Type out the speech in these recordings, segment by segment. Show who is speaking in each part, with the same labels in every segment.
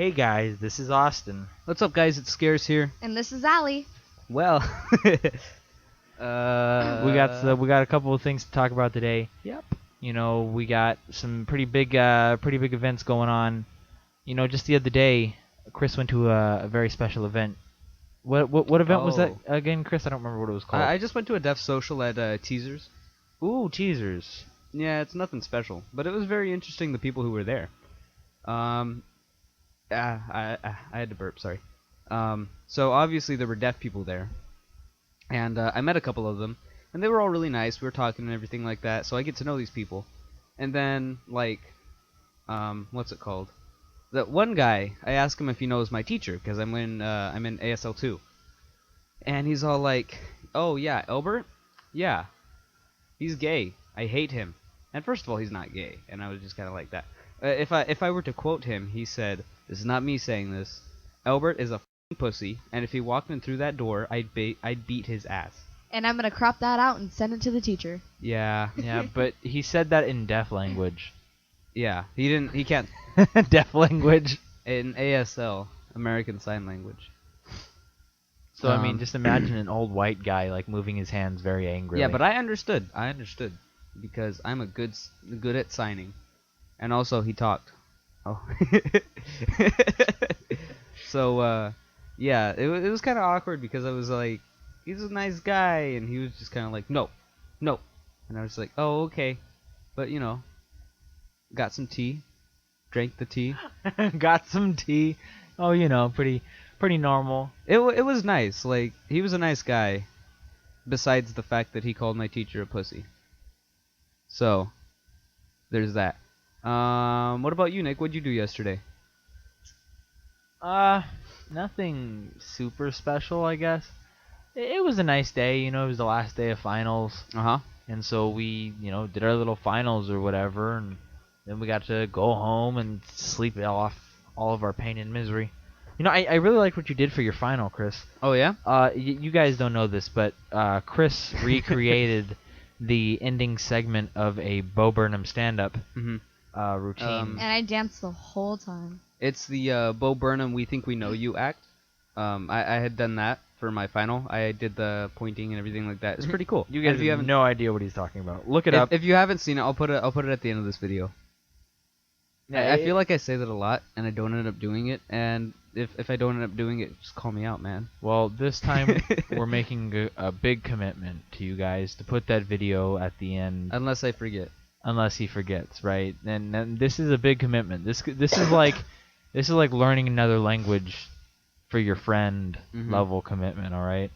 Speaker 1: Hey guys, this is Austin.
Speaker 2: What's up, guys? It's Scares here.
Speaker 3: And this is Allie.
Speaker 2: Well,
Speaker 1: We got a couple of things to talk about today.
Speaker 2: Yep.
Speaker 1: You know, we got some pretty big events going on. You know, just the other day, Chris went to a very special event. What event was that again, Chris? I don't remember what it was called.
Speaker 2: I just went to a deaf social at Teasers.
Speaker 1: Ooh, teasers.
Speaker 2: Yeah, it's nothing special, but it was very interesting. The people who were there. I had to burp. Sorry. So obviously there were deaf people there, and I met a couple of them, and they were all really nice. We were talking and everything like that. So I get to know these people, and then what's it called? That one guy, I asked him if he knows my teacher because I'm in ASL 2, and he's all like, "Oh yeah, Albert, yeah, he's gay. I hate him." And first of all, he's not gay, and I was just kind of like that. If I were to quote him, he said, "This is not me saying this. Albert is a f***ing pussy, and if he walked in through that door, I'd beat his ass."
Speaker 3: And I'm going to crop that out and send it to the teacher.
Speaker 2: Yeah.
Speaker 1: Yeah, but he said that in deaf language.
Speaker 2: Yeah. He can't
Speaker 1: Deaf language.
Speaker 2: in ASL, American Sign Language.
Speaker 1: So I mean, just imagine an old white guy like moving his hands very angrily.
Speaker 2: Yeah, but I understood because I'm good at signing, and also he talked. Oh. So yeah, it was kind of awkward because I was like, he's a nice guy, and he was just kind of like, no, and I was like, oh, okay, but you know, got some tea, drank the tea.
Speaker 1: Got some tea. Oh, you know, pretty normal.
Speaker 2: It was nice. Like, he was a nice guy, besides the fact that he called my teacher a pussy. So, there's that. What about you, Nick? What'd you do yesterday?
Speaker 1: Nothing super special, I guess. It was a nice day, you know, it was the last day of finals.
Speaker 2: Uh-huh.
Speaker 1: And so we, you know, did our little finals or whatever, and then we got to go home and sleep off all of our pain and misery. You know, I really liked what you did for your final, Chris.
Speaker 2: Oh, yeah?
Speaker 1: You guys don't know this, but Chris recreated the ending segment of a Bo Burnham stand-up routine.
Speaker 3: And I danced the whole time.
Speaker 2: It's the Bo Burnham We Think We Know You act. I had done that for my final. I did the pointing and everything like that. It's pretty cool.
Speaker 1: You guys have no idea what he's talking about. Look it up.
Speaker 2: If you haven't seen it, I'll put it at the end of this video. Yeah, I feel like I say that a lot, and I don't end up doing it. And if I don't end up doing it, just call me out, man.
Speaker 1: Well, this time we're making a big commitment to you guys to put that video at the end.
Speaker 2: Unless I forget.
Speaker 1: Unless he forgets, right? And this is a big commitment. This is like learning another language for your friend level commitment. All right.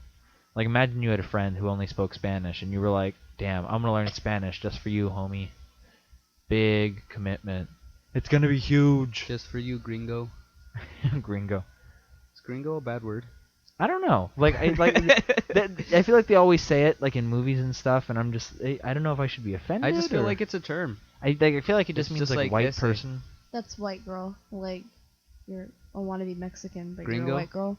Speaker 1: Like imagine you had a friend who only spoke Spanish, and you were like, "Damn, I'm gonna learn Spanish just for you, homie." Big commitment. It's gonna be huge.
Speaker 2: Just for you, gringo.
Speaker 1: Gringo.
Speaker 2: Is gringo a bad word?
Speaker 1: I don't know. I feel like they always say it like in movies and stuff, and I'm just I don't know if I should be offended.
Speaker 2: I just feel like it's a term.
Speaker 1: I feel like it just
Speaker 2: It's
Speaker 1: means
Speaker 2: just
Speaker 1: like
Speaker 2: like
Speaker 1: white
Speaker 2: ese.
Speaker 1: person.
Speaker 3: That's white girl. Like, you're a wannabe Mexican, but
Speaker 2: Gringo?
Speaker 3: you're a white girl.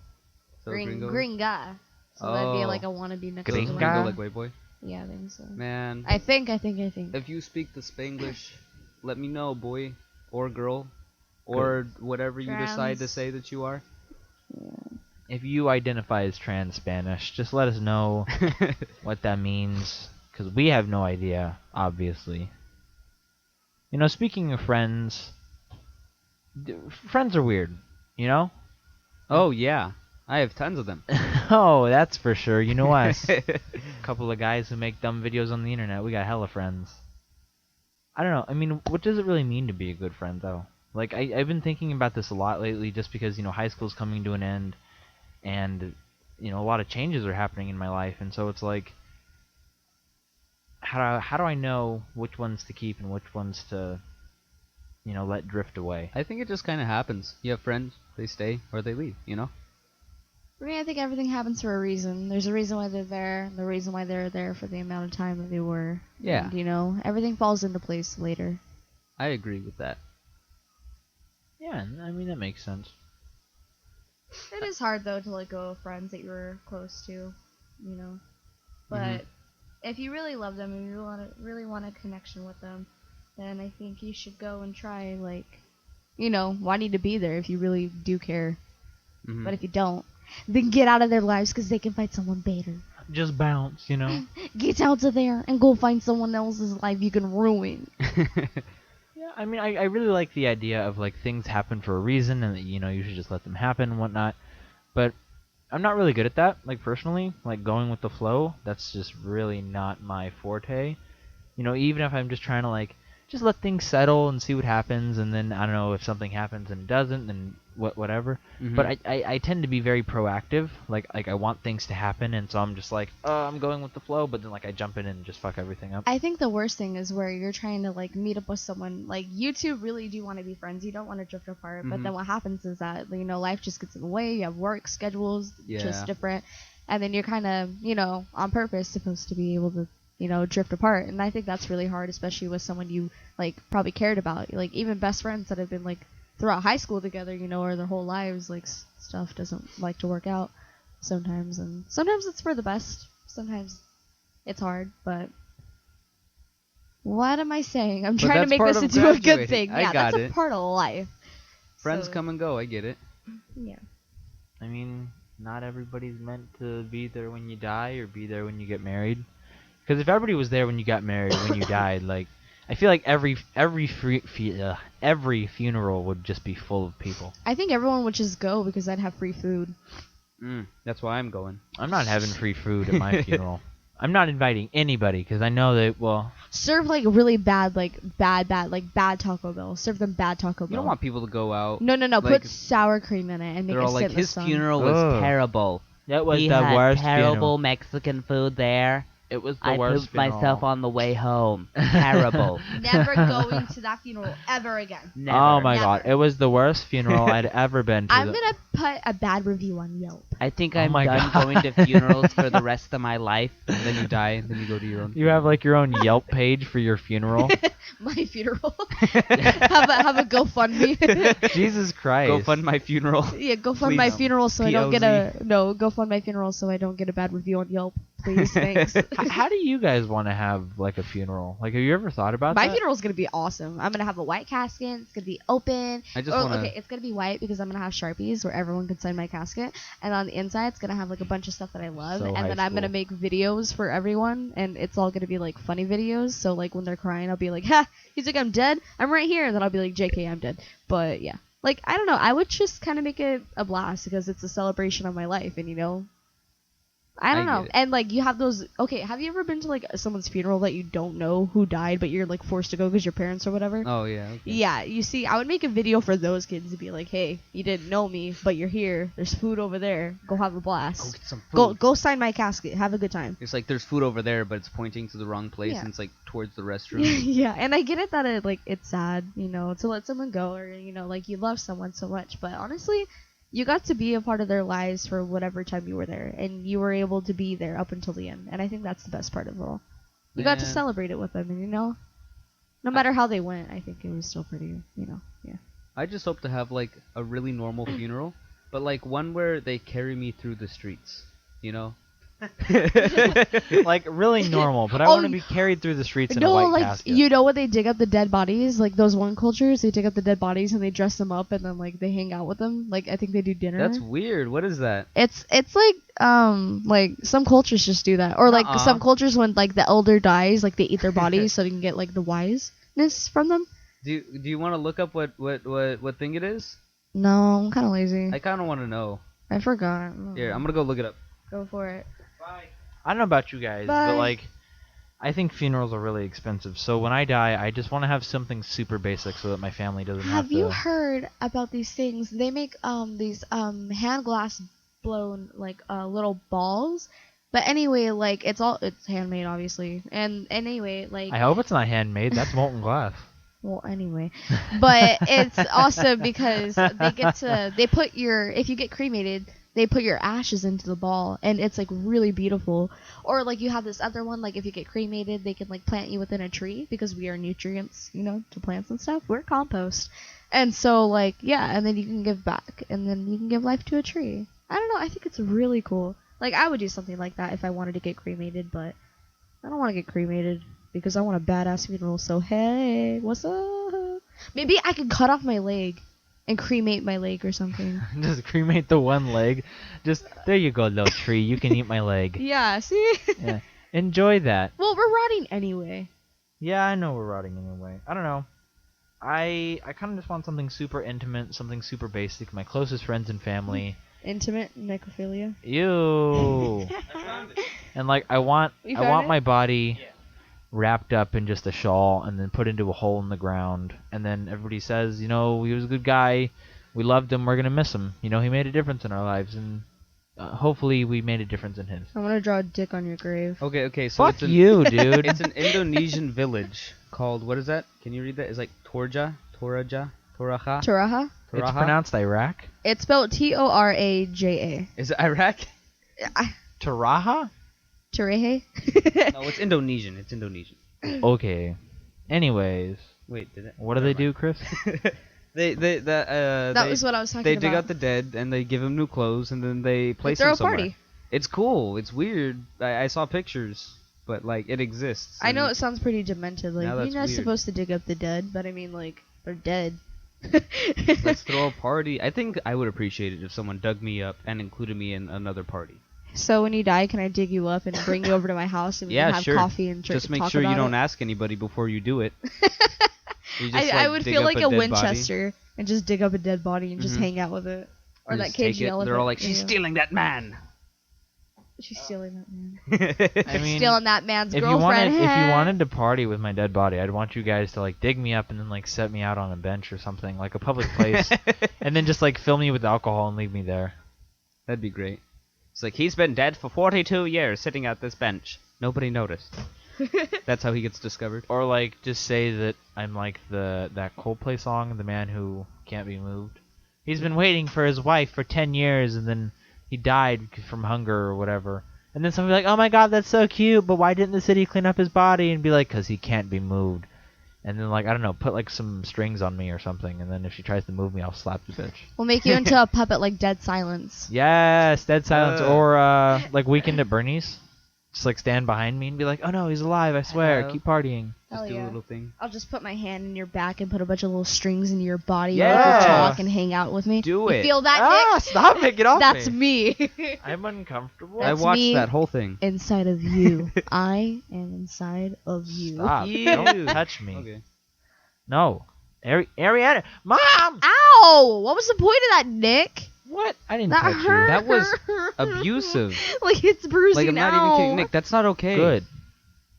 Speaker 2: So
Speaker 3: Gringa. So
Speaker 2: Oh.
Speaker 3: that'd be like a wannabe Mexican.
Speaker 1: Gringa?
Speaker 2: Gringo like white boy.
Speaker 3: Yeah, I think so.
Speaker 2: Man.
Speaker 3: I think.
Speaker 2: If you speak the Spanglish, let me know, boy or girl, or whatever you decide to
Speaker 3: Trans.
Speaker 2: say that you are.
Speaker 1: If you identify as trans Spanish, just let us know what that means, because we have no idea, obviously. You know, speaking of friends, friends are weird, you know?
Speaker 2: Oh yeah, I have tons of them.
Speaker 1: Oh, that's for sure. You know us. A couple of guys who make dumb videos on the internet. We got hella friends. I don't know. I mean, what does it really mean to be a good friend, though? Like, I've been thinking about this a lot lately just because, you know, high school's coming to an end, and, you know, a lot of changes are happening in my life, and so it's like, how do I know which ones to keep and which ones to, you know, let drift away?
Speaker 2: I think it just kind of happens. You have friends, they stay or they leave, you know?
Speaker 3: For me, I think everything happens for a reason. There's a reason why they're there, and the reason why they're there for the amount of time that they were.
Speaker 2: Yeah.
Speaker 3: And, you know, everything falls into place later.
Speaker 2: I agree with that.
Speaker 1: Yeah, I mean, that makes sense.
Speaker 3: It is hard, though, to let go of friends that you were close to, you know. But if you really love them and you really want a connection with them, then I think you should go and try, like, wanting to be there if you really do care.
Speaker 2: Mhm.
Speaker 3: But if you don't, then get out of their lives because they can find someone better.
Speaker 1: Just bounce,
Speaker 3: Get out of there and go find someone else's life you can ruin.
Speaker 1: Yeah, I mean, I really like the idea of like things happen for a reason, and that, you should just let them happen and whatnot. But I'm not really good at that. Like personally, like going with the flow, that's just really not my forte. Even if I'm just trying to like just let things settle and see what happens, and then I don't know if something happens and it doesn't, then whatever.
Speaker 2: Mhm.
Speaker 1: But I tend to be very proactive. Like I want things to happen, and so I'm just like, I'm going with the flow. But then like I jump in and just fuck everything up.
Speaker 3: I think the worst thing is where you're trying to like meet up with someone. Like you two really do want to be friends. You don't want to drift apart. But then what happens is that life just gets in the way. You have work schedules, just different, and then you're kind of on purpose supposed to be able to drift apart. And I think that's really hard, especially with someone you like probably cared about. Like even best friends that have been like throughout high school together, or their whole lives, like stuff doesn't like to work out sometimes, and sometimes it's for the best. Sometimes it's hard, but what am I saying? I'm trying to make this into a good thing. Yeah, that's a part of life.
Speaker 2: Friends come and go. I get it.
Speaker 3: Yeah.
Speaker 1: I mean, not everybody's meant to be there when you die or be there when you get married. Because if everybody was there when you got married, when you died, like I feel like every funeral would just be full of people.
Speaker 3: I think everyone would just go because I'd have free food.
Speaker 2: That's why I'm going.
Speaker 1: I'm not having free food at my funeral. I'm not inviting anybody because I know that,
Speaker 3: serve like really bad, like bad Taco Bell. Serve them bad Taco Bell.
Speaker 2: You don't want people to go out.
Speaker 3: No.
Speaker 2: Like,
Speaker 3: put sour cream in it and make
Speaker 4: They're
Speaker 3: it
Speaker 4: all
Speaker 3: sit
Speaker 4: like,
Speaker 3: in the
Speaker 4: his
Speaker 3: sun.
Speaker 4: funeral was terrible.
Speaker 1: That was
Speaker 4: he
Speaker 1: the
Speaker 4: had
Speaker 1: worst
Speaker 4: terrible
Speaker 1: funeral.
Speaker 4: Mexican food there.
Speaker 1: It was the
Speaker 4: I
Speaker 1: worst
Speaker 4: pooped
Speaker 1: funeral.
Speaker 4: myself on the way home. Terrible.
Speaker 3: Never going to that funeral ever again.
Speaker 4: Never.
Speaker 1: Oh my
Speaker 3: Never.
Speaker 1: god, it was the worst funeral I'd ever been to.
Speaker 3: I'm gonna put a bad review on Yelp.
Speaker 4: I think
Speaker 1: Oh
Speaker 4: I'm
Speaker 1: my
Speaker 4: done
Speaker 1: God.
Speaker 4: going to funerals for the rest of my life.
Speaker 2: And then you die, and then you go to your own.
Speaker 1: You have like your own Yelp page for your funeral.
Speaker 3: My funeral. have a GoFundMe.
Speaker 1: Jesus Christ.
Speaker 2: Go fund my funeral.
Speaker 3: Yeah, go fund my
Speaker 2: Please.
Speaker 3: funeral so I don't get
Speaker 2: PLZ.
Speaker 3: go fund my funeral so I don't get a bad review on Yelp. Please, thanks.
Speaker 1: How do you guys want to have like a funeral? Like, have you ever thought about
Speaker 3: My
Speaker 1: that?
Speaker 3: funeral's gonna be awesome. I'm gonna have a white casket. It's gonna be open.
Speaker 2: I just wanna.
Speaker 3: Okay, it's gonna be white because I'm gonna have Sharpies where everyone can sign my casket, and on the inside it's gonna have like a bunch of stuff that I love,
Speaker 1: So
Speaker 3: and
Speaker 1: high
Speaker 3: then I'm gonna
Speaker 1: school.
Speaker 3: make videos for everyone, and it's all gonna be like funny videos. So like when they're crying, I'll be like, "Ha, you think I'm dead? I'm right here." And then I'll be like, "JK, I'm dead." But yeah, like I don't know. I would just kind of make it a blast because it's a celebration of my life, and I don't
Speaker 2: I
Speaker 3: know.
Speaker 2: get it.
Speaker 3: And like you have those. Okay, have you ever been to like someone's funeral that you don't know who died, but you're like forced to go because your parents or whatever?
Speaker 2: Oh yeah. Okay.
Speaker 3: Yeah, you see, I would make a video for those kids to be like, "Hey, you didn't know me, but you're here. There's food over there. Go have a
Speaker 2: Go
Speaker 3: blast.
Speaker 2: get some food.
Speaker 3: Go sign my casket. Have a good time."
Speaker 2: It's like there's food over there, but it's pointing to the wrong place,
Speaker 3: Yeah.
Speaker 2: and it's like towards the restroom.
Speaker 3: Yeah, and I get it that it's sad, to let someone go or like you love someone so much, but honestly, you got to be a part of their lives for whatever time you were there, and you were able to be there up until the end, and I think that's the best part of it all. You got to
Speaker 2: Yeah.
Speaker 3: celebrate it with them, and no matter how they went, I think it was still pretty, yeah.
Speaker 2: I just hope to have like a really normal funeral, but like one where they carry me through the streets.
Speaker 1: Like really normal, but I
Speaker 3: Oh,
Speaker 1: want to be carried through the streets in a
Speaker 3: No,
Speaker 1: white
Speaker 3: like
Speaker 1: casket.
Speaker 3: when they dig up the dead bodies, like those one cultures, they dig up the dead bodies and they dress them up and then like they hang out with them. Like I think they do dinner.
Speaker 2: That's weird. What is that?
Speaker 3: It's like some cultures just do that, or like
Speaker 2: Nuh-uh.
Speaker 3: some cultures when like the elder dies, like they eat their bodies so they can get like the wiseness from them.
Speaker 2: Do you want to look up what thing it is?
Speaker 3: No, I'm kind of lazy.
Speaker 2: I kind of want to know.
Speaker 3: I forgot.
Speaker 2: Here, I'm gonna go look it up.
Speaker 3: Go for it.
Speaker 1: I don't know about you guys,
Speaker 3: Bye.
Speaker 1: but like, I think funerals are really expensive. So when I die, I just want to have something super basic so that my family doesn't have
Speaker 3: Have you
Speaker 1: to.
Speaker 3: heard about these things? They make these hand glass blown like little balls. But anyway, like it's handmade obviously. And anyway, like
Speaker 1: I hope it's not handmade. That's molten glass.
Speaker 3: well, anyway. But it's awesome because if you get cremated, they put your ashes into the ball, and it's like really beautiful. Or like you have this other one, like if you get cremated, they can like plant you within a tree because we are nutrients, to plants and stuff. We're compost. And so like, yeah, and then you can give back, and then you can give life to a tree. I don't know, I think it's really cool. Like I would do something like that if I wanted to get cremated, but I don't want to get cremated because I want a badass funeral. So hey, what's up? Maybe I could cut off my leg and cremate my leg or something.
Speaker 1: Just cremate the one leg. Just there you go, little tree. You can eat my leg.
Speaker 3: Yeah, see?
Speaker 1: Yeah. Enjoy that.
Speaker 3: Well, we're rotting anyway.
Speaker 1: Yeah, I know we're rotting anyway. I don't know. I kind of just want something super intimate, something super basic. My closest friends and family.
Speaker 3: Intimate necrophilia.
Speaker 1: Ew. And like I want
Speaker 3: You
Speaker 1: I
Speaker 3: found
Speaker 1: want
Speaker 3: it?
Speaker 1: my body wrapped up in just a shawl and then put into a hole in the ground, and then everybody says, you know, he was a good guy, we loved him, we're gonna miss him. You know, he made a difference in our lives, and hopefully we made a difference in his.
Speaker 3: I want to draw a dick on your grave.
Speaker 2: Okay, so
Speaker 1: Fuck
Speaker 2: it's an,
Speaker 1: you, dude.
Speaker 2: it's an Indonesian village called, what is that? Can you read that? It's like Toraja?
Speaker 3: Taraha?
Speaker 1: It's pronounced Iraq.
Speaker 3: It's spelled Toraja.
Speaker 2: Is it Iraq?
Speaker 1: Taraha?
Speaker 3: Tarahe?
Speaker 2: No, it's Indonesian. It's Indonesian.
Speaker 1: Okay. Anyways,
Speaker 2: Wait, did it?
Speaker 1: what do they do, Chris?
Speaker 3: That was what I was talking
Speaker 2: They
Speaker 3: about.
Speaker 2: dig out the dead and they give them new clothes and then they place
Speaker 3: throw
Speaker 2: them
Speaker 3: a
Speaker 2: somewhere.
Speaker 3: party.
Speaker 2: It's cool. It's weird. I saw pictures, but like it exists.
Speaker 3: I know
Speaker 2: and
Speaker 3: it sounds pretty demented. Like,
Speaker 2: Now
Speaker 3: you're
Speaker 2: that's
Speaker 3: not
Speaker 2: weird.
Speaker 3: supposed to dig up the dead, but I mean, like, they're dead.
Speaker 2: Let's throw a party. I think I would appreciate it if someone dug me up and included me in another party.
Speaker 3: So when you die, can I dig you up and bring you over to my house and we
Speaker 2: Yeah,
Speaker 3: can have
Speaker 2: sure.
Speaker 3: coffee and drink?
Speaker 2: Just make
Speaker 3: talk
Speaker 2: sure you
Speaker 3: about
Speaker 2: don't
Speaker 3: it?
Speaker 2: ask anybody before you do it. You just,
Speaker 3: I would
Speaker 2: dig
Speaker 3: feel
Speaker 2: up
Speaker 3: like a
Speaker 2: dead body.
Speaker 3: Winchester and just dig up a dead body and just
Speaker 2: Mhm.
Speaker 3: hang out with it. Or
Speaker 2: You
Speaker 3: that
Speaker 2: just take
Speaker 3: cagey
Speaker 2: it.
Speaker 3: elephant.
Speaker 2: They're all like, she's
Speaker 3: Yeah.
Speaker 2: stealing that man.
Speaker 3: She's stealing that man.
Speaker 1: I mean,
Speaker 3: Stealing that man's
Speaker 1: if you
Speaker 3: girlfriend.
Speaker 1: wanted to party with my dead body, I'd want you guys to like dig me up and then like set me out on a bench or something, like a public place, and then just like fill me with alcohol and leave me there.
Speaker 2: That'd be great. It's like, he's been dead for 42 years sitting at this bench. Nobody noticed. That's how he gets discovered.
Speaker 1: Or like just say that I'm like that Coldplay song, The Man Who Can't Be Moved. He's been waiting for his wife for 10 years and then he died from hunger or whatever. And then somebody like, oh my god, that's so cute, but why didn't the city clean up his body? And be like, because he can't be moved. And then like, I don't know, put like some strings on me or something, and then if she tries to move me, I'll slap the bitch.
Speaker 3: We'll make you into a puppet like Dead Silence.
Speaker 1: Yes, Dead Silence. Or like Weekend at Bernie's. Just like stand behind me and be like, oh no, he's alive, I swear,
Speaker 2: Hello.
Speaker 1: keep partying.
Speaker 3: Hell
Speaker 2: Just do a
Speaker 3: yeah.
Speaker 2: little thing.
Speaker 3: I'll just put my hand in your back and put a bunch of little strings into your body.
Speaker 1: Yeah.
Speaker 3: You can talk and hang out with me.
Speaker 2: Do
Speaker 3: You
Speaker 2: it.
Speaker 3: feel that,
Speaker 1: Ah,
Speaker 3: Nick?
Speaker 1: stop it, get off
Speaker 3: That's
Speaker 1: me.
Speaker 3: me.
Speaker 1: I'm uncomfortable.
Speaker 3: That's
Speaker 2: I watched
Speaker 3: me.
Speaker 2: that whole thing.
Speaker 3: Inside of you. I am inside of you.
Speaker 1: Stop.
Speaker 2: Ew.
Speaker 1: Don't touch me.
Speaker 2: Okay.
Speaker 1: No. Ariana. Mom!
Speaker 3: Ow! What was the point of that, Nick?
Speaker 1: What? I didn't
Speaker 3: That
Speaker 1: touch
Speaker 3: hurt.
Speaker 2: That was abusive.
Speaker 3: Like, it's bruising
Speaker 2: Like, I'm not even kidding. Nick, that's not okay.
Speaker 1: you. Good.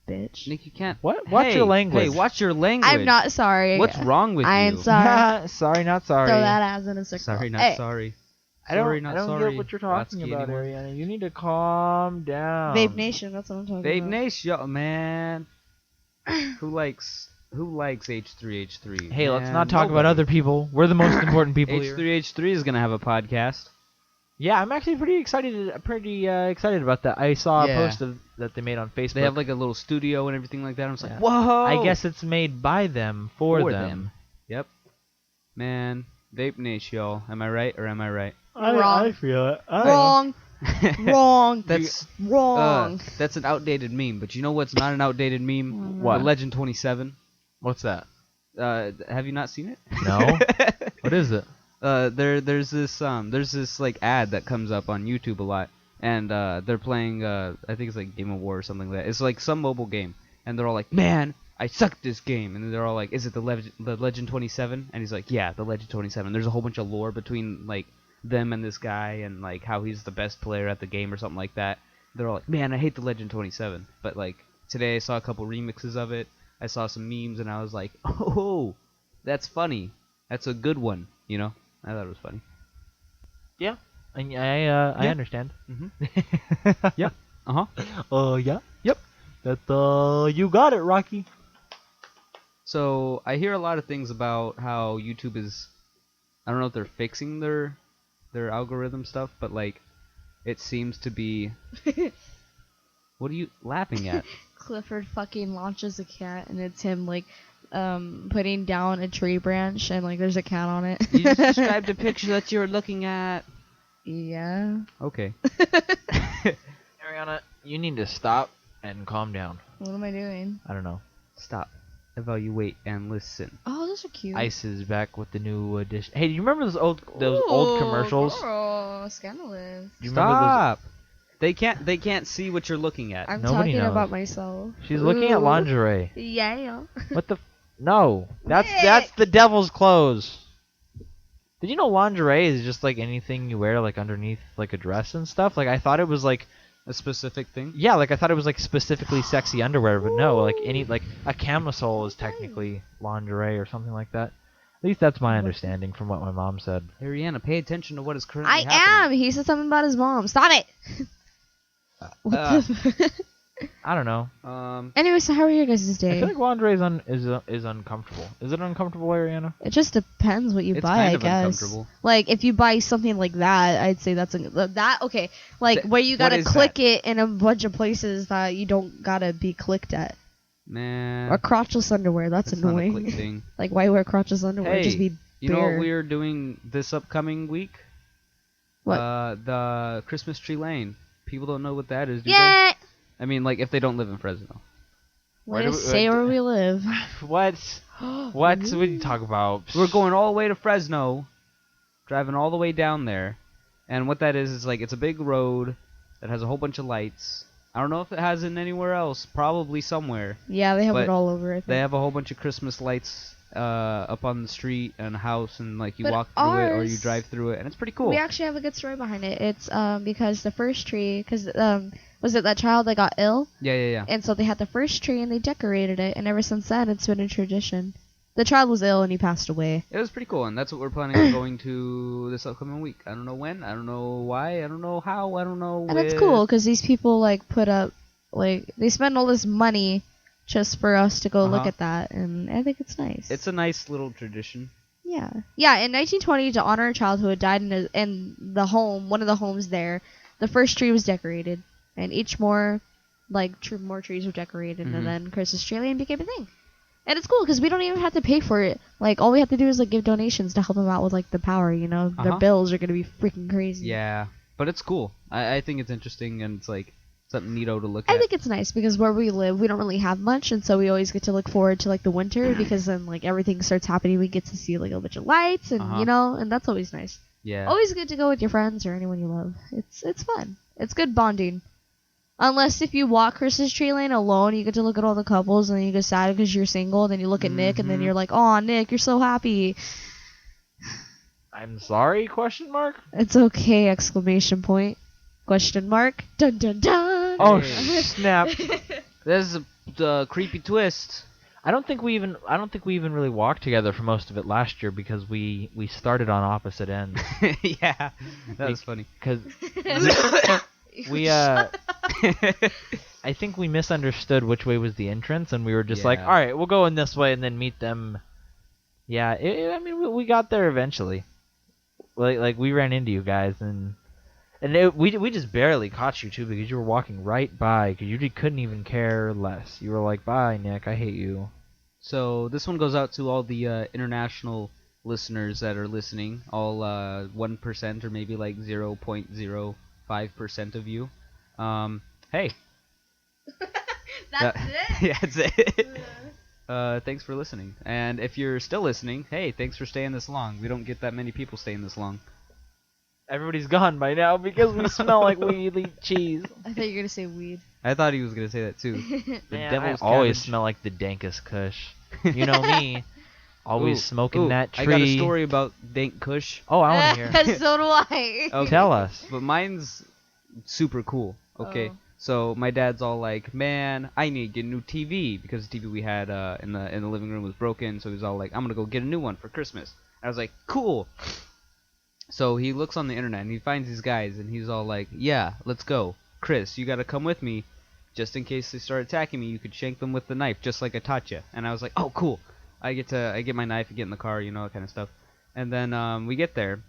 Speaker 3: Bitch.
Speaker 2: Nick, you can't.
Speaker 1: What? Watch
Speaker 2: Hey,
Speaker 1: your language.
Speaker 2: Hey, watch your language.
Speaker 3: I'm not sorry.
Speaker 2: What's wrong with
Speaker 3: I
Speaker 2: you?
Speaker 3: ain't sorry.
Speaker 1: Sorry, not sorry.
Speaker 3: Throw that ass in a circle.
Speaker 2: Sorry, not
Speaker 3: Hey,
Speaker 2: sorry.
Speaker 1: I don't,
Speaker 2: Sorry, not
Speaker 1: I don't
Speaker 2: sorry.
Speaker 1: get what you're talking
Speaker 2: Watsky,
Speaker 1: about,
Speaker 2: anyone?
Speaker 1: Ariana. You need to calm down.
Speaker 3: Vape Nation, that's what I'm talking
Speaker 2: Vape
Speaker 3: about.
Speaker 2: Nation, yo, man. Who likes H3H3?
Speaker 1: Hey, let's
Speaker 2: Man,
Speaker 1: not talk about
Speaker 2: nobody.
Speaker 1: other people. We're the most important people here.
Speaker 2: H3H3 is gonna have a podcast.
Speaker 1: Yeah, I'm actually pretty excited about that. I saw
Speaker 2: Yeah.
Speaker 1: a post that they made on Facebook.
Speaker 2: They have like a little studio and everything like that. I'm just
Speaker 1: Yeah.
Speaker 2: like, whoa!
Speaker 1: I guess it's made by them for them.
Speaker 2: them. Yep. Man, Vape Nation, y'all. Am I right or am I right?
Speaker 3: Wrong.
Speaker 1: I feel it.
Speaker 3: Wrong. Wrong.
Speaker 2: That's
Speaker 3: Wrong.
Speaker 2: that's an outdated meme. But you know what's not an outdated meme?
Speaker 1: What?
Speaker 2: The Legend 27.
Speaker 1: What's that?
Speaker 2: Have you not seen it?
Speaker 1: No. What is it?
Speaker 2: There's this like ad that comes up on YouTube a lot, and they're playing I think it's like Game of War or something like that. It's like some mobile game, and they're all like, "Man, I suck at this game," and then they're all like, "Is it the Legend 27?" And he's like, "Yeah, the Legend 27." There's a whole bunch of lore between like them and this guy, and like how he's the best player at the game or something like that. They're all like, "Man, I hate the Legend 27," but like today I saw a couple remixes of it. I saw some memes, and I was like, "Oh, that's funny. That's a good one," you know. I thought it was funny.
Speaker 1: Yeah. I
Speaker 2: Yeah.
Speaker 1: understand.
Speaker 2: Mm-hmm. Yep. Uh-huh.
Speaker 1: Yeah. Yep. That you got it, Rocky.
Speaker 2: So I hear a lot of things about how YouTube is, I don't know if they're fixing their algorithm stuff, but like it seems to be. What are you laughing at?
Speaker 3: Clifford fucking launches a cat, and it's him, like, putting down a tree branch, and, like, there's a cat on it.
Speaker 2: You just described a picture that you're looking at.
Speaker 3: Yeah.
Speaker 2: Okay.
Speaker 1: Ariana, you need to stop and calm down.
Speaker 3: What am I doing?
Speaker 1: I don't know.
Speaker 2: Stop. evaluate, and listen.
Speaker 3: Oh, those are cute.
Speaker 1: Ice is back with the new edition. Hey, do you remember those old commercials?
Speaker 3: Girl, scandalous.
Speaker 1: Do you remember those?
Speaker 2: Stop. They can't see what you're looking at.
Speaker 3: I'm
Speaker 1: Nobody
Speaker 3: talking
Speaker 1: knows.
Speaker 3: about myself.
Speaker 1: She's looking at
Speaker 3: Ooh.
Speaker 1: lingerie.
Speaker 3: Yeah.
Speaker 1: What the? No, that's
Speaker 3: Nick.
Speaker 1: the devil's clothes. Did you know lingerie is just like anything you wear like underneath like a dress and stuff? Like I thought it was like
Speaker 2: A specific thing.
Speaker 1: yeah, like I thought it was like specifically sexy underwear, but no, like any like a camisole is technically lingerie or something like that. At least that's my understanding from what my mom said.
Speaker 2: Ariana, pay attention to what is currently
Speaker 3: I
Speaker 2: happening.
Speaker 3: am. He said something about his mom. Stop it. What the
Speaker 1: I don't know.
Speaker 3: Anyway, so how are your guys'
Speaker 1: I
Speaker 3: day?
Speaker 1: feel like lingerie is uncomfortable. Is it uncomfortable, Ariana?
Speaker 3: It just depends what you
Speaker 2: It's
Speaker 3: buy,
Speaker 2: kind
Speaker 3: I
Speaker 2: of
Speaker 3: guess.
Speaker 2: uncomfortable.
Speaker 3: Like if you buy something like that, I'd say that's that okay. Like
Speaker 2: Th-
Speaker 3: where you
Speaker 2: what
Speaker 3: gotta
Speaker 2: is
Speaker 3: click
Speaker 2: that?
Speaker 3: it in a bunch of places that you don't gotta be clicked at.
Speaker 2: Man,
Speaker 3: Or crotchless underwear. That's
Speaker 2: that's not a
Speaker 3: annoying.
Speaker 2: click thing.
Speaker 3: Like why wear crotchless underwear?
Speaker 2: Hey,
Speaker 3: Just be
Speaker 2: you know what
Speaker 3: bare.
Speaker 2: we're doing this upcoming week?
Speaker 3: What?
Speaker 2: The Christmas tree lane. People don't know what that is, do
Speaker 3: Yeah.
Speaker 2: they? I mean, like if they don't live in Fresno.
Speaker 1: Where
Speaker 3: Way to
Speaker 1: do we-
Speaker 3: say where we live.
Speaker 1: What? What? What do you talk about?
Speaker 2: We're going all the way to Fresno, driving all the way down there, and what that is like it's a big road that has a whole bunch of lights. I don't know if it has it anywhere else. Probably somewhere.
Speaker 3: Yeah, they have
Speaker 2: But
Speaker 3: it all over. I think.
Speaker 2: They have a whole bunch of Christmas lights up on the street and a house, and like you
Speaker 3: But
Speaker 2: walk through it or you
Speaker 3: ours-
Speaker 2: drive through it, and it's pretty cool.
Speaker 3: We actually have a good story behind it. It's because the first tree, was it that child that got ill?
Speaker 2: Yeah.
Speaker 3: And so they had the first tree and they decorated it, and ever since then it's been a tradition. The child was ill and he passed away.
Speaker 2: It was pretty cool, and that's what we're planning on going to this upcoming week. I don't know when, I don't know why, I don't know how, I don't know.
Speaker 3: And it's cool because these people like put up, like they spend all this money just for us to go look
Speaker 2: Uh-huh.
Speaker 3: at that, and I think it's nice.
Speaker 2: It's a nice little tradition.
Speaker 3: Yeah. In 1920, to honor a child who had died in the home, one of the homes there, the first tree was decorated, and each more trees were decorated,
Speaker 2: Mhm.
Speaker 3: and then Christmas tree lane became a thing. And it's cool because we don't even have to pay for it. Like all we have to do is like give donations to help them out with like the power. You know, their
Speaker 2: Uh-huh.
Speaker 3: bills are gonna be freaking crazy.
Speaker 2: Yeah, but it's cool. I think it's interesting, and it's like something neato to look at.
Speaker 3: I think it's nice because where we live, we don't really have much, and so we always get to look forward to like the winter because then like everything starts happening. We get to see like a bunch of lights, and
Speaker 2: Uh-huh.
Speaker 3: and that's always nice.
Speaker 2: Yeah.
Speaker 3: Always good to go with your friends or anyone you love. It's fun. It's good bonding. Unless if you walk Christmas tree lane alone, you get to look at all the couples, and then you get sad because you're single. Then you look at Nick, and then
Speaker 2: Mhm.
Speaker 3: you're like, "Oh, Nick, you're so happy."
Speaker 1: I'm sorry? Question mark?
Speaker 3: It's okay! Exclamation point! Question mark! Dun dun dun!
Speaker 1: Oh
Speaker 2: Hey.
Speaker 1: snap!
Speaker 2: There's a creepy twist.
Speaker 1: I don't think we even really walked together for most of it last year because we started on opposite ends.
Speaker 2: Yeah, that was funny.
Speaker 1: Because we I think we misunderstood which way was the entrance, and we were just like,
Speaker 2: Yeah.
Speaker 1: all right, we'll go in this way and then meet them. Yeah, I mean, we got there eventually. Like we ran into you guys, and we just barely caught you too because you were walking right by because you couldn't even care less. You were like, bye, Nick, I hate you.
Speaker 2: So this one goes out to all the international listeners that are listening, all 1% or maybe like 0.05% of you. Hey.
Speaker 3: That's
Speaker 2: Yeah, that's it. Thanks for listening. And if you're still listening, hey, thanks for staying this long. We don't get that many people staying this long.
Speaker 1: Everybody's gone by now because we smell like we eat cheese.
Speaker 3: I thought you were gonna say weed.
Speaker 2: I thought he was going to say that too. The
Speaker 1: Man,
Speaker 2: devil's
Speaker 1: I always
Speaker 2: cabbage.
Speaker 1: smell like the dankest kush. You know me, always
Speaker 2: Ooh,
Speaker 1: smoking
Speaker 2: ooh,
Speaker 1: that tree.
Speaker 2: I got a story about dank kush.
Speaker 1: Oh, I want to hear.
Speaker 3: So do I.
Speaker 2: Okay.
Speaker 1: Tell us.
Speaker 2: But mine's super cool. Okay.
Speaker 3: Oh.
Speaker 2: So my dad's all like, "Man, I need to get a new TV because the TV we had in the living room was broken." So he's all like, "I'm gonna go get a new one for Christmas." I was like, "Cool." So he looks on the internet and he finds these guys and he's all like, "Yeah, let's go, Chris. You gotta come with me, just in case they start attacking me. You could shank them with the knife, just like I taught you." And I was like, "Oh, cool." I get my knife and get in the car, you know, that kind of stuff. And then we get there,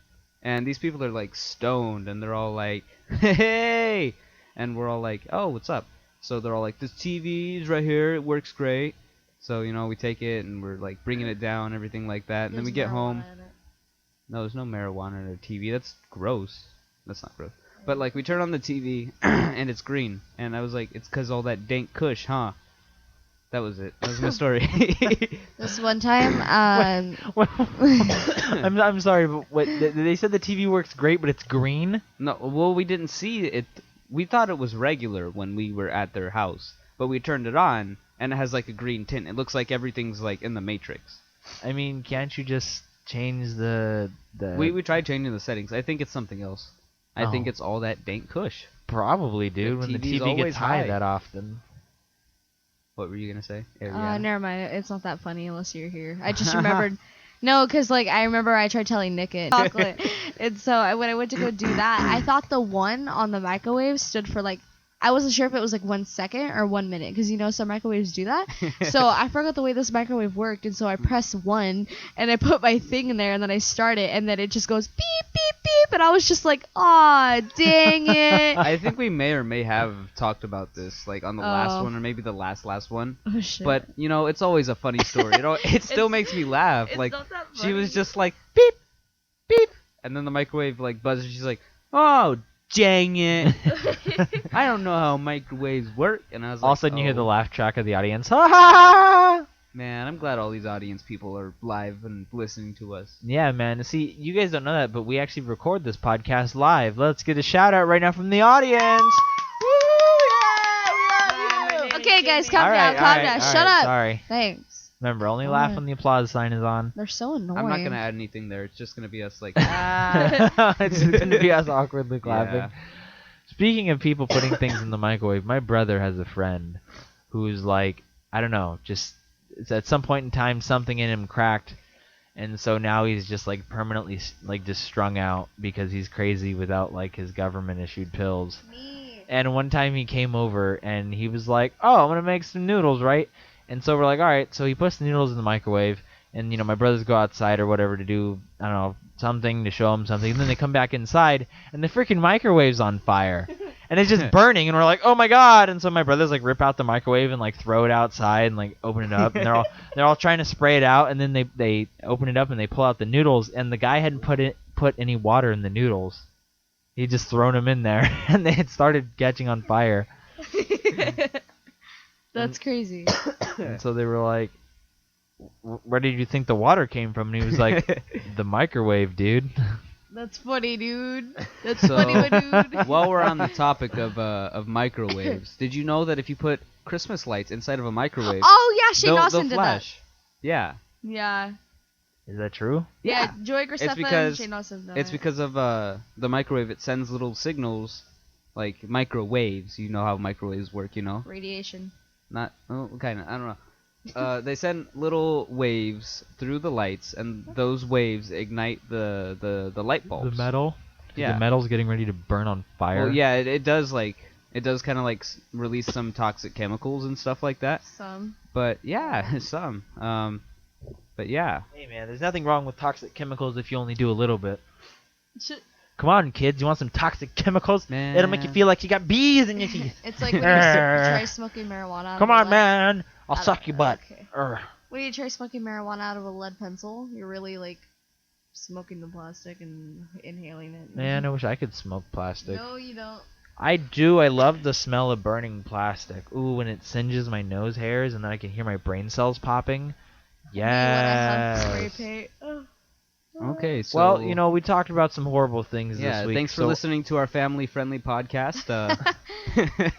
Speaker 2: and these people are like stoned and they're all like, "Hey!" And we're all like, "Oh, what's up?" So they're all like, "This TV's right here. It works great." So, you know, we take it and we're like bringing it down, everything like that. And then we get home. No, there's no marijuana in a TV. That's gross. That's not gross. But like we turn on the TV and it's green. And I was like, it's because all that dank kush, huh? That was it. That was my story.
Speaker 3: This one time,
Speaker 1: I'm sorry, but what they said the TV works great, but it's green.
Speaker 2: No, well, we didn't see it. We thought it was regular when we were at their house, but we turned it on, and it has like a green tint. It looks like everything's like in the Matrix.
Speaker 1: I mean, can't you just change the?
Speaker 2: We tried changing the settings. I think it's something else. I think
Speaker 1: Oh.
Speaker 2: it's all that dank kush.
Speaker 1: Probably, dude. When the
Speaker 2: TV's
Speaker 1: TV
Speaker 2: always
Speaker 1: gets high
Speaker 2: high.
Speaker 1: that often.
Speaker 2: What were you gonna say? Ariana?
Speaker 3: never mind. It's not that funny unless you're here. I just remembered. No, because like I remember I tried telling Nick it. Chocolate. And so when I went to go do that, I thought the 1 on the microwave stood for like, I wasn't sure if it was like 1 second or 1 minute, because you know some microwaves do that. So I forgot the way this microwave worked, and so I pressed 1 and I put my thing in there, and then I start it, and then it just goes beep beep beep, and I was just like, aw, dang it.
Speaker 2: I think we may or may have talked about this like on the last
Speaker 3: Oh.
Speaker 2: one or maybe the last one.
Speaker 3: Oh shit.
Speaker 2: But you know, it's always a funny story. It still makes me laugh.
Speaker 3: It's
Speaker 2: Like
Speaker 3: not that
Speaker 2: she was
Speaker 3: funny.
Speaker 2: just like beep beep, and then the microwave like buzzes. She's like, oh dang it. I don't know how microwaves work. And I was like,
Speaker 1: All of a sudden, you hear the
Speaker 2: "Oh,
Speaker 1: laugh track of the audience. Ha ha!
Speaker 2: man, I'm glad all these audience people are live and listening to us.
Speaker 1: Yeah, man. See, you guys don't know that, but we actually record this podcast live. Let's get a shout out right now from the audience. Woo! Yeah, we love you.
Speaker 3: Okay, guys, calm
Speaker 1: All
Speaker 3: down,
Speaker 1: right,
Speaker 3: calm
Speaker 1: all right,
Speaker 3: down.
Speaker 1: all
Speaker 3: Shut
Speaker 1: right,
Speaker 3: up.
Speaker 1: Sorry.
Speaker 3: Thanks.
Speaker 1: Remember, only laugh
Speaker 3: Alright.
Speaker 1: when the applause sign is on.
Speaker 3: They're so annoying.
Speaker 2: I'm not gonna add anything there. It's just gonna be us like,
Speaker 1: It's going to be us awkwardly clapping.
Speaker 2: Yeah.
Speaker 1: Speaking of people putting things in the microwave, my brother has a friend who's like, I don't know, just it's at some point in time something in him cracked, and so now he's just like permanently like just strung out because he's crazy without like his government issued pills.
Speaker 3: Me.
Speaker 1: And one time he came over and he was like, "Oh, I'm gonna make some noodles, right?" And so we're like, "All right." So he puts the noodles in the microwave, and you know my brothers go outside or whatever to do, I don't know, something to show him something. And then they come back inside, and the freaking microwave's on fire, and it's just burning. And we're like, "Oh my god!" And so my brothers like rip out the microwave and like throw it outside and like open it up, and they're all trying to spray it out, and then they open it up and they pull out the noodles, and the guy hadn't put any water in the noodles. He just thrown them in there, and they had started catching on fire.
Speaker 3: That's crazy.
Speaker 1: And so they were like, "Where did you think the water came from?" And he was like, "The microwave, dude."
Speaker 3: That's funny, dude. That's
Speaker 2: So,
Speaker 3: funny, my dude.
Speaker 2: while we're on the topic of microwaves, did you know that if you put Christmas lights inside of a microwave,
Speaker 3: Oh yeah, Shane
Speaker 2: they'll
Speaker 3: Dawson did
Speaker 2: flash? Yeah.
Speaker 3: that. Yeah.
Speaker 1: Is that true?
Speaker 3: Yeah, Joy Graceffa
Speaker 2: because-
Speaker 3: and Shane Dawson done
Speaker 2: It's
Speaker 3: it.
Speaker 2: because of the microwave. It sends little signals, like microwaves. You know how microwaves work, you know?
Speaker 3: Radiation.
Speaker 2: Not kind of. I don't know. They send little waves through the lights, and those waves ignite the light bulbs.
Speaker 1: The metal?
Speaker 2: Yeah.
Speaker 1: The metal's getting ready to burn on fire?
Speaker 2: Well, yeah, it does kind of like release some toxic chemicals and stuff like that.
Speaker 3: Some.
Speaker 2: But yeah, some. But yeah.
Speaker 1: Hey, man, there's nothing wrong with toxic chemicals if you only do a little bit.
Speaker 3: Should-
Speaker 1: Come on, kids. You want some toxic chemicals?
Speaker 2: Man.
Speaker 1: It'll make you feel like you got bees in your teeth.
Speaker 3: It's like when you try smoking marijuana. out
Speaker 1: Come
Speaker 3: of a
Speaker 1: on,
Speaker 3: lead-
Speaker 1: man. I'll
Speaker 3: out of-
Speaker 1: suck your butt.
Speaker 3: Okay.
Speaker 1: Urgh.
Speaker 3: When you try smoking marijuana out of a lead pencil, you're really like smoking the plastic and inhaling it.
Speaker 1: Man, I wish I could smoke plastic.
Speaker 3: No, you don't.
Speaker 1: I do. I love the smell of burning plastic. Ooh, when it singes my nose hairs and then I can hear my brain cells popping.
Speaker 3: Me when I have
Speaker 1: Yes.
Speaker 3: spray paint. Oh.
Speaker 2: Okay, so
Speaker 1: Well, you know, we talked about some horrible things
Speaker 2: yeah,
Speaker 1: this week.
Speaker 2: thanks for
Speaker 1: so
Speaker 2: listening to our family-friendly podcast.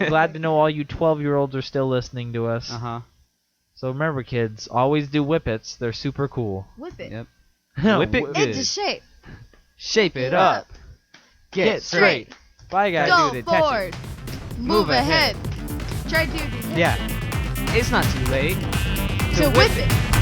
Speaker 1: glad to know all you 12-year-olds are still listening to us.
Speaker 2: Uh-huh.
Speaker 1: So remember, kids, always do whippets. They're super cool.
Speaker 3: Whip it.
Speaker 2: Yep.
Speaker 1: Whip it
Speaker 2: Wh-
Speaker 1: good.
Speaker 3: Into shape.
Speaker 2: Shape it
Speaker 3: up.
Speaker 2: up. Get straight.
Speaker 1: Bye, guys.
Speaker 3: Go
Speaker 2: dude, attach it.
Speaker 3: forward. Move ahead. Try to do
Speaker 2: Yeah. It's not too late
Speaker 3: to whip it.